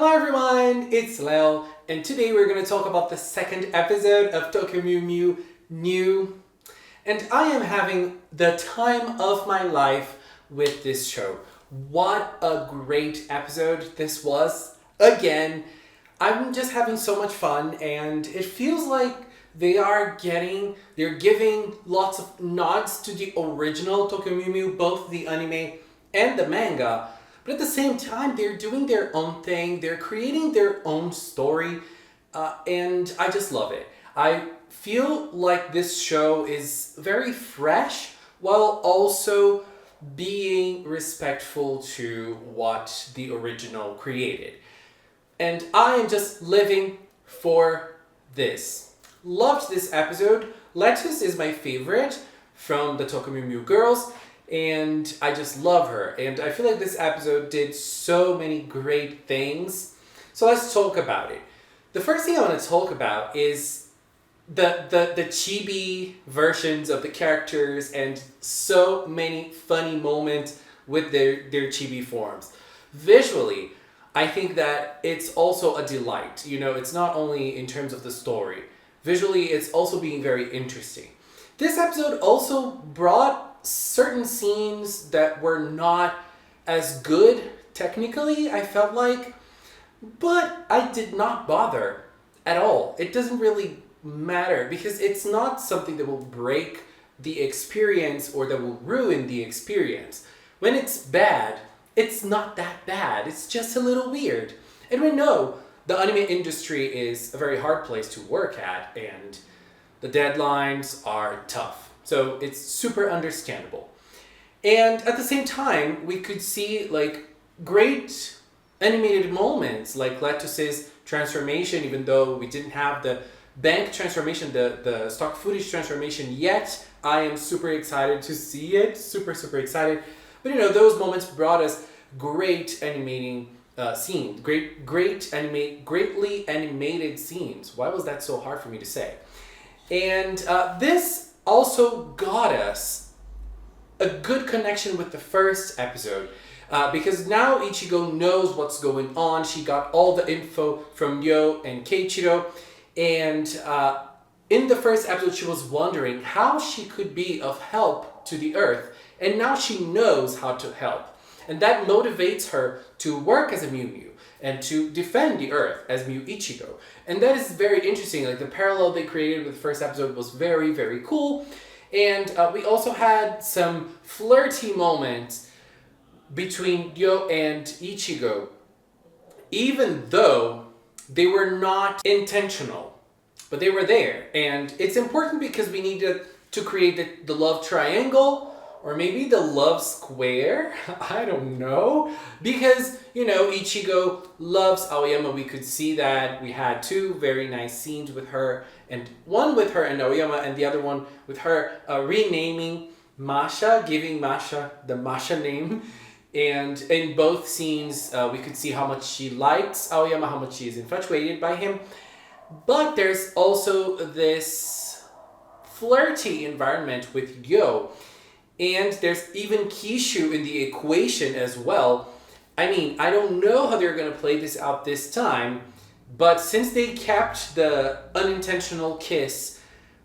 Hello everyone, it's Lel, and today we're going to talk about the second episode of Tokyo Mew Mew New. And I am having the time of my life with this show. What a great episode this was. Again, I'm just having so much fun, and it feels like they're giving lots of nods to the original Tokyo Mew Mew, both the anime and the manga. But at the same time, they're doing their own thing. They're creating their own story. And I just love it. I feel like this show is very fresh while also being respectful to what the original created. And I am just living for this. Loved this episode. Lettuce is my favorite from the Tokyo Mew Mew girls. And I just love her. And I feel like this episode did so many great things. So let's talk about it. The first thing I want to talk about is the chibi versions of the characters and so many funny moments with their chibi forms. Visually, I think that it's also a delight. You know, it's not only in terms of the story. Visually, it's also being very interesting. This episode also brought certain scenes that were not as good technically, I felt like, but I did not bother at all. It doesn't really matter because it's not something that will break the experience or that will ruin the experience. When it's bad, it's not that bad. It's just a little weird. And we know the anime industry is a very hard place to work at and the deadlines are tough. So it's super understandable. And at the same time, we could see like great animated moments like Lettuce's transformation, even though we didn't have the bank transformation, the stock footage transformation yet. I am super excited to see it. Super excited. But you know, those moments brought us great animating scenes. Greatly animated scenes. Why was that so hard for me to say? And this also got us a good connection with the first episode because now Ichigo knows what's going on. She got all the info from Yo and Keiichiro, and in the first episode she was wondering how she could be of help to the earth, and now she knows how to help, and that motivates her to work as a Mew Mew and to defend the earth as Mew Ichigo. And that is very interesting. Like the parallel they created with the first episode was very cool. And we also had some flirty moments between Yo and Ichigo, even though they were not intentional, but they were there. And it's important because we needed to create the love triangle, or maybe the love square, I don't know. Because, you know, Ichigo loves Aoyama, we could see that. We had two very nice scenes with her, and one with her and Aoyama, and the other one with her renaming Masha, giving Masha the Masha name. And in both scenes, we could see how much she likes Aoyama, how much she is infatuated by him. But there's also this flirty environment with Yo. And there's even Kishu in the equation as well. I mean, I don't know how they're going to play this out this time, but since they kept the unintentional kiss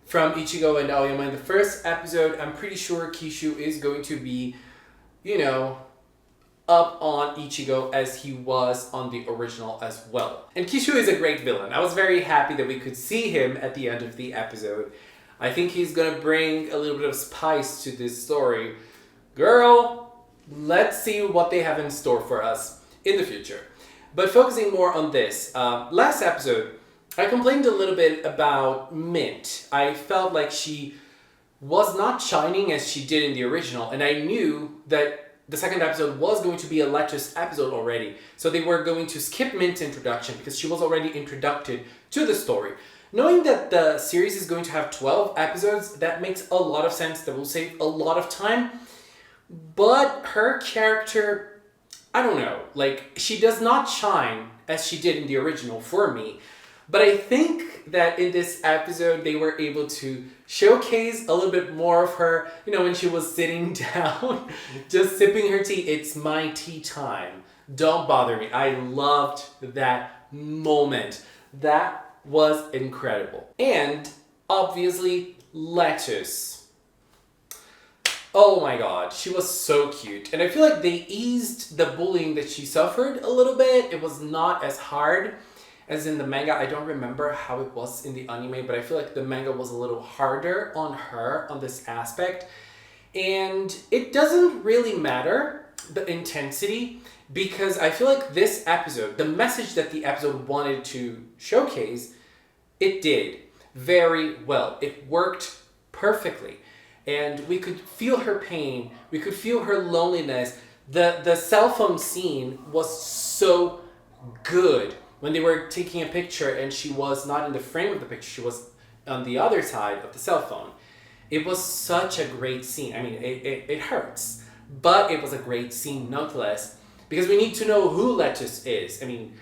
from Ichigo and Aoyama in the first episode, I'm pretty sure Kishu is going to be, you know, up on Ichigo as he was on the original as well. And Kishu is a great villain. I was very happy that we could see him at the end of the episode. I think he's gonna bring a little bit of spice to this story. Girl, let's see what they have in store for us in the future. But focusing more on this, last episode, I complained a little bit about Mint. I felt like she was not shining as she did in the original, and I knew that the second episode was going to be a Lettuce episode already. So they were going to skip Mint's introduction because she was already introduced to the story. Knowing that the series is going to have 12 episodes, that makes a lot of sense. That will save a lot of time. But her character, I don't know, like she does not shine as she did in the original for me. But I think that in this episode, they were able to showcase a little bit more of her, you know, when she was sitting down, just sipping her tea. It's my tea time. Don't bother me. I loved that moment. That was incredible. And obviously, Lettuce. Oh my god, she was so cute. And I feel like they eased the bullying that she suffered a little bit. It was not as hard as in the manga. I don't remember how it was in the anime, but I feel like the manga was a little harder on her on this aspect. And it doesn't really matter, the intensity, because I feel like this episode, the message that the episode wanted to showcase, it did very well. It worked perfectly. And we could feel her pain. We could feel her loneliness. The cell phone scene was so good. When they were taking a picture and she was not in the frame of the picture, she was on the other side of the cell phone. It was such a great scene. I mean, it hurts. But it was a great scene nonetheless. Because we need to know who Lettuce is. I mean,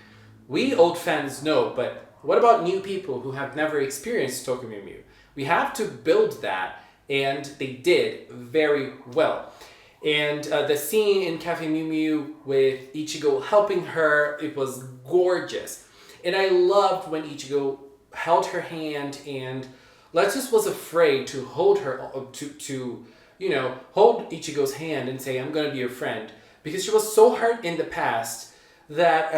we old fans know, but what about new people who have never experienced Tokyo Mew Mew? We have to build that. And they did very well. And the scene in Cafe Mew Mew with Ichigo helping her, it was gorgeous. And I loved when Ichigo held her hand and Lettuce was afraid to hold her, hold Ichigo's hand and say, I'm going to be your friend. Because she was so hurt in the past that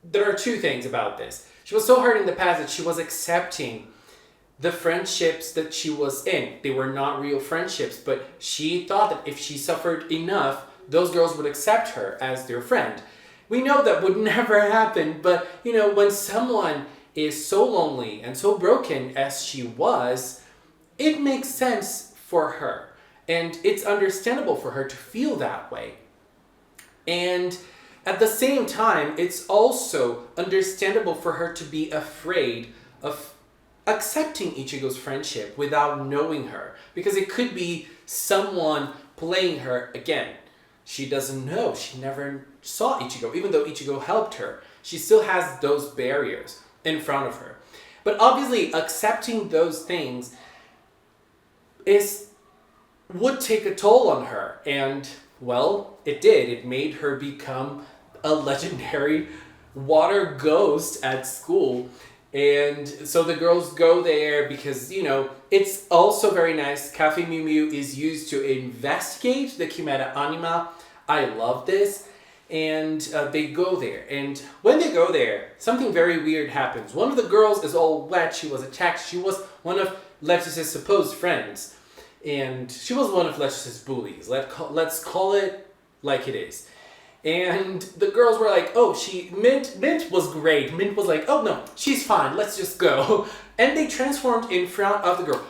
there are two things about this. She was so hurt in the past that she was accepting the friendships that she was in. They were not real friendships, but she thought that if she suffered enough, those girls would accept her as their friend. We know that would never happen, but when someone is so lonely and so broken as she was, it makes sense for her. And it's understandable for her to feel that way. And at the same time, it's also understandable for her to be afraid of accepting Ichigo's friendship without knowing her. Because it could be someone playing her again. She doesn't know. She never saw Ichigo. Even though Ichigo helped her, she still has those barriers in front of her. But obviously, accepting those things would take a toll on her. And, well, it did. It made her become a legendary water ghost at school. And so the girls go there because, it's also very nice. Cafe Mew Mew is used to investigate the Chimera anima. I love this. And they go there. And when they go there, something very weird happens. One of the girls is all wet. She was attacked. She was one of Lettuce's supposed friends. And she was one of Lettuce's bullies. Let's call it like it is. And the girls were like, oh, Mint was great. Mint was like, oh no, she's fine, let's just go. And they transformed in front of the girl.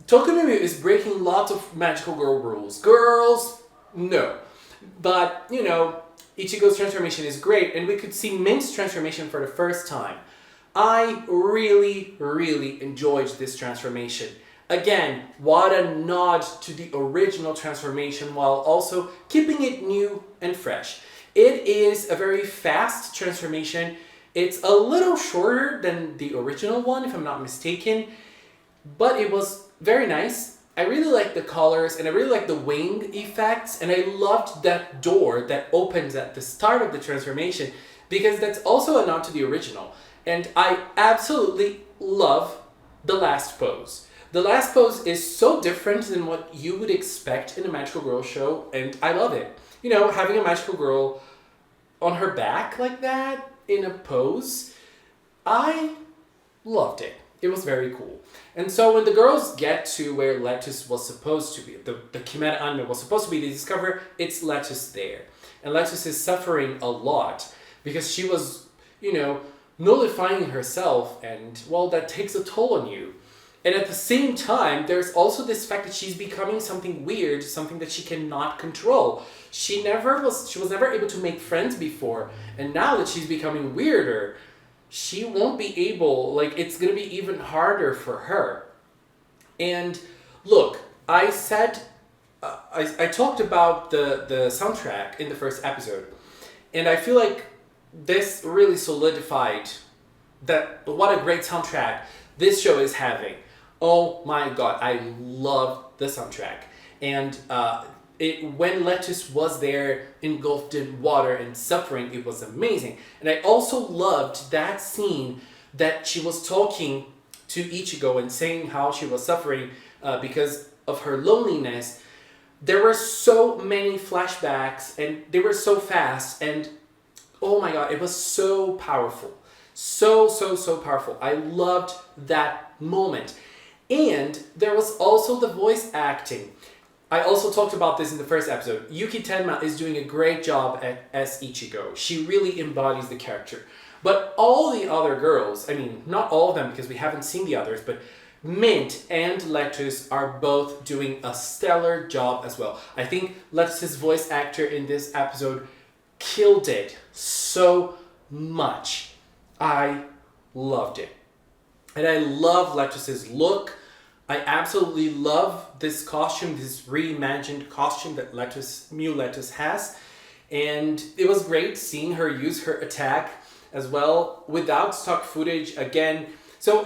Tokyo Mew Mew is breaking lots of magical girl rules. Girls, no. But, Ichigo's transformation is great, and we could see Mint's transformation for the first time. I really, really enjoyed this transformation. Again, what a nod to the original transformation while also keeping it new and fresh. It is a very fast transformation. It's a little shorter than the original one, if I'm not mistaken, but it was very nice. I really like the colors and I really like the wing effects, and I loved that door that opens at the start of the transformation because that's also a nod to the original. And I absolutely love the last pose. The last pose is so different than what you would expect in a magical girl show, and I love it. Having a magical girl on her back like that in a pose, I loved it. It was very cool. And so when the girls get to where Lettuce was supposed to be, the Chimera anime was supposed to be, they discover it's Lettuce there. And Lettuce is suffering a lot because she was, nullifying herself, and, well, that takes a toll on you. And at the same time, there's also this fact that she's becoming something weird, something that she cannot control. She was never able to make friends before, and now that she's becoming weirder, she won't be able, it's gonna be even harder for her. And look, I said, I talked about the soundtrack in the first episode, and I feel like this really solidified what a great soundtrack this show is having. Oh my god, I love the soundtrack. And when Lettuce was there, engulfed in water and suffering, it was amazing. And I also loved that scene that she was talking to Ichigo and saying how she was suffering because of her loneliness. There were so many flashbacks and they were so fast, and oh my god, it was so powerful. So powerful. I loved that moment. And there was also the voice acting. I also talked about this in the first episode. Yuki Tenma is doing a great job as Ichigo. She really embodies the character. But all the other girls, I mean, not all of them because we haven't seen the others, but Mint and Lettuce are both doing a stellar job as well. I think Lettuce's voice actor in this episode killed it so much. I loved it. And I love Lettuce's look. I absolutely love this costume, this reimagined costume that Mew Lettuce has. And it was great seeing her use her attack as well without stock footage again. So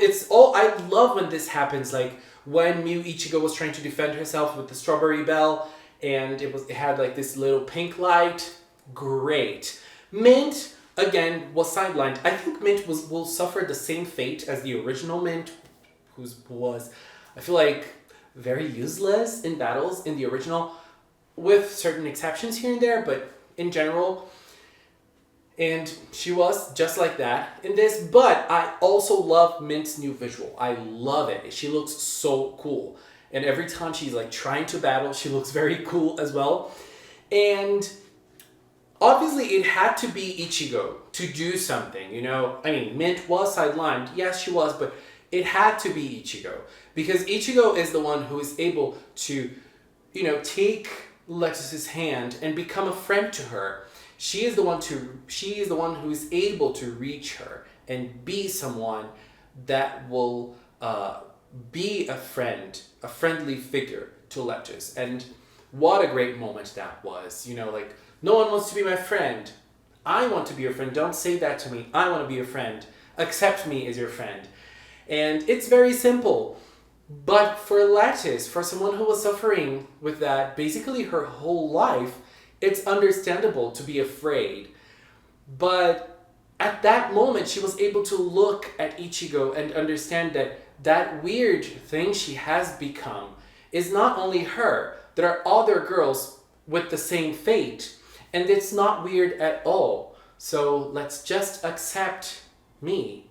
I love when this happens, like when Mew Ichigo was trying to defend herself with the strawberry bell and it had like this little pink light. Great. Mint, again, was sidelined. I think Mint will suffer the same fate as the original Mint, who was, I feel like, very useless in battles in the original, with certain exceptions here and there, but in general. And she was just like that in this, but I also love Mint's new visual. I love it. She looks so cool. And every time she's like trying to battle, she looks very cool as well. And obviously it had to be Ichigo to do something, you know? I mean, Mint was sidelined. Yes, she was, but it had to be Ichigo. Because Ichigo is the one who is able to, you know, take Lettuce's hand and become a friend to her. She is the one who is able to reach her and be someone that will be a friend, a friendly figure to Lettuce. And what a great moment that was. You know, like, no one wants to be my friend. I want to be your friend. Don't say that to me. I want to be your friend. Accept me as your friend. And it's very simple. But for Lettuce, for someone who was suffering with that basically her whole life, it's understandable to be afraid. But at that moment, she was able to look at Ichigo and understand that that weird thing she has become is not only her. There are other girls with the same fate. And it's not weird at all. So let's just accept me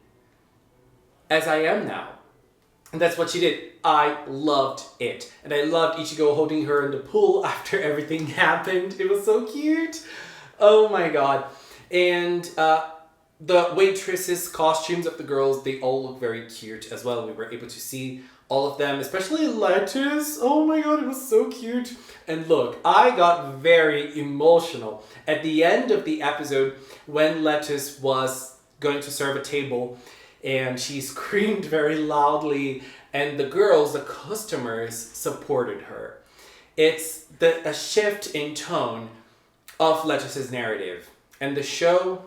as I am now. And that's what she did. I loved it. And I loved Ichigo holding her in the pool after everything happened. It was so cute. Oh my god. And the waitresses' costumes of the girls, they all look very cute as well. We were able to see all of them, especially Lettuce. Oh my god, it was so cute. And look, I got very emotional at the end of the episode when Lettuce was going to serve a table and she screamed very loudly and the girls, the customers, supported her. It's a shift in tone of Lettuce's narrative. And the show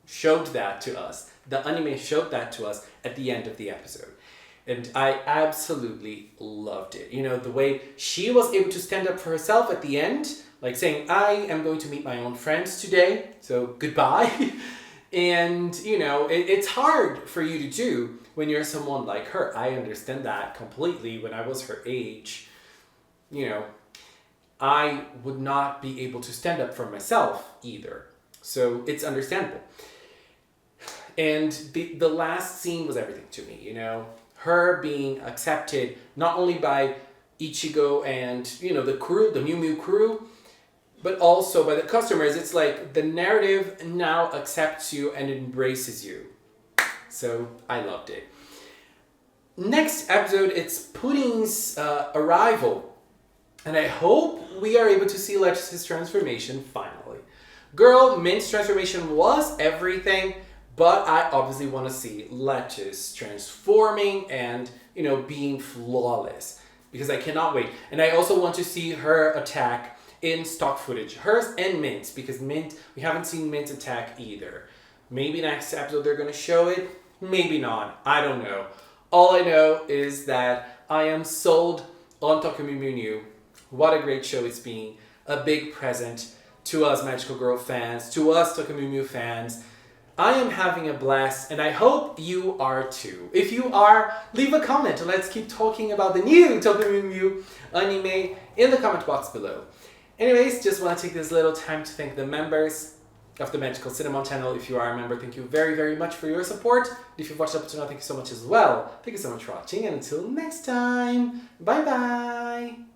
showed that to us. The anime showed that to us at the end of the episode. And I absolutely loved it. You know, the way she was able to stand up for herself at the end, like saying, I am going to meet my own friends today, so goodbye. And, you know, it's hard for you to do when you're someone like her. I understand that completely. When I was her age, you know, I would not be able to stand up for myself either. So it's understandable. And the last scene was everything to me, you know. Her being accepted not only by Ichigo and, you know, the crew, the Mew Mew crew, but also by the customers. It's like the narrative now accepts you and embraces you. So I loved it. Next episode, it's Pudding's arrival. And I hope we are able to see Lettuce's transformation finally. Girl, Mint's transformation was everything, but I obviously want to see Lettuce transforming and, you know, being flawless. Because I cannot wait. And I also want to see her attack in stock footage. Hers and Mint's, because Mint, we haven't seen Mint's attack either. Maybe next episode they're going to show it. Maybe not. I don't know. All I know is that I am sold on Tokyo Mew Mew. What a great show it's been. A big present to us Magical Girl fans, to us Tokyo Mew Mew fans. I am having a blast, and I hope you are too. If you are, leave a comment. Let's keep talking about the new Tokyo Mew Mew anime in the comment box below. Anyways, just want to take this little time to thank the members of the Magical Cinnamon channel. If you are a member, thank you very, very much for your support. If you've watched up to now, thank you so much as well. Thank you so much for watching, and until next time, bye bye!